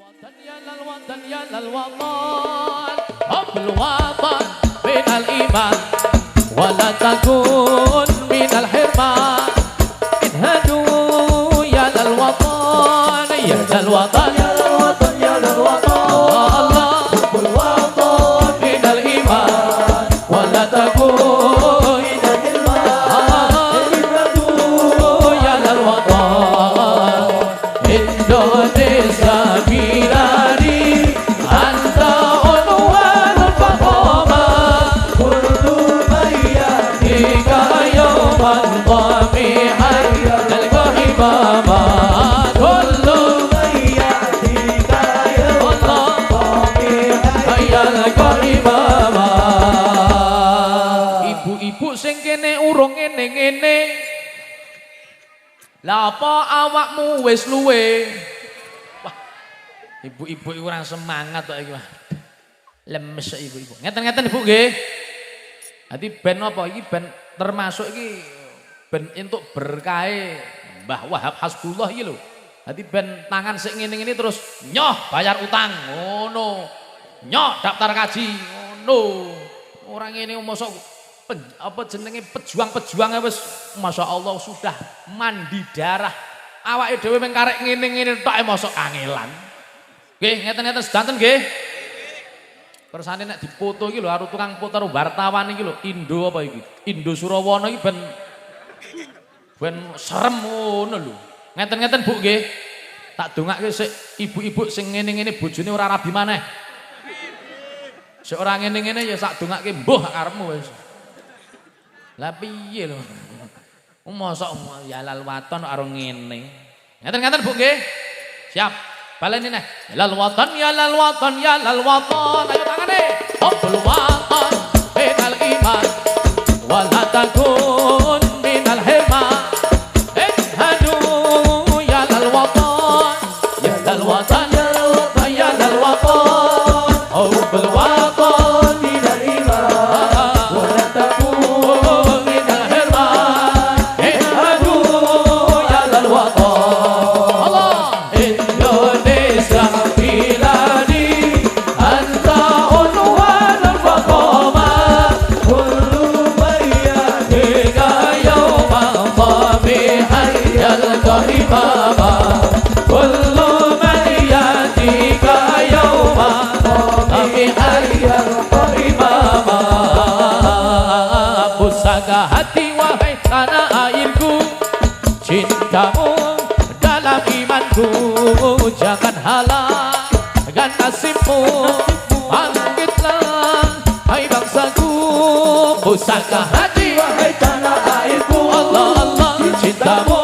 الوطن يا للوطن حب الوطن من الإيمان ولا تكون من الحرمان انهدوا يا للوطن يا للوطن يا للوطن يا للوطن الله حب الوطن من الإيمان ولا تكون من الحرمان انهدوا يا للوطن Indonesia biladi anta unwan faqama kullu mayyadika yawman qamihan al-qahimama kullu mayyadika yawman qamihan al-qahimama. Ibu-ibu sing kene urung ngene-ngene lah apa awakmu wis luwe? Wah, ibu-ibu iki kurang semangat kok iki, Wah. Lemes ibu-ibu. Ngeten-ngeten Ibu nggih. Dadi ben apa iki ben termasuk iki ben entuk berkahe Mbah Wahab Hasbullah iki lho. Dadi ben tangan sik ngene-ngene terus nyoh bayar utang ngono. Nyoh daftar kaji ngono. Ora ngene mosok apa jenenge pejuang-pejuang wis masyaallah sudah mandi darah awake dhewe mung karek ngene-ngene tok mosok kangelan nggih ngeten-ngeten sedanten nggih kersane nek dipoto iki lho karo tukang foto wartawan iki lho Indo apa iki Indo Surawana iki ben serem ngono lho ngeten-ngeten Bu nggih tak dongake sik ibu-ibu sing ngene-ngene bojone ora rabi maneh sik ora ngene-ngene ya sak dongake mbuh karepmu wis. Lah piye lho. Mosok ya lal waton karo ngene. Ngeten-ngeten Bu nggih. Siap. Baleni neh. Lal waton ya lal waton ya lal waton. Ayo tangane. Hubbul waton minal iman wa la takun minal hirman. Ishadu ya lal waton ya lal waton ya lal waton ya lal waton. Hubbul waton minal iman wa la takun Pusaka hati wahai tanah airku, cintamu dalam imanku, jangan halangkan nasibmu, bangkitlah hai bangsaku. Pusaka hati wahai tanah airku, Allah Allah cintamu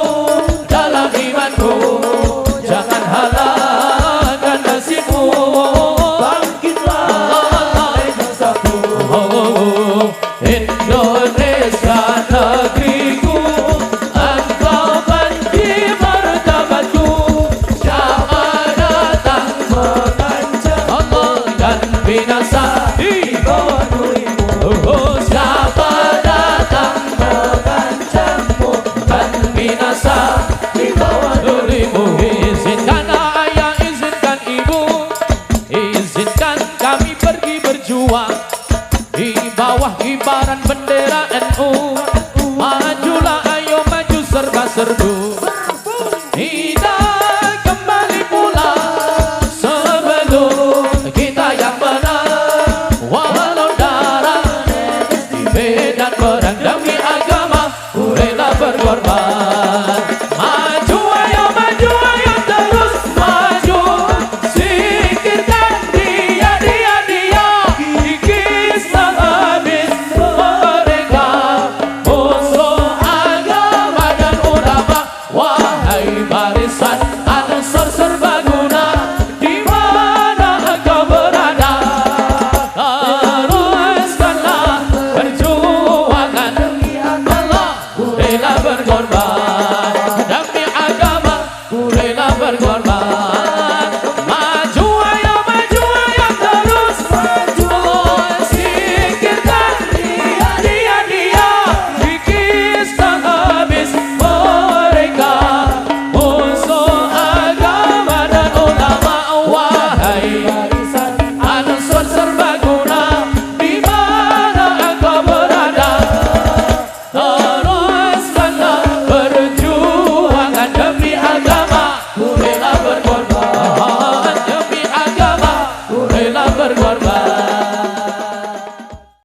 dalam imanku, jangan halangkan nasibmu, bangkitlah hai bangsaku. Indonesia negeriku, engkau banci martabatku, siapa datang mengancam Allah dan binasa di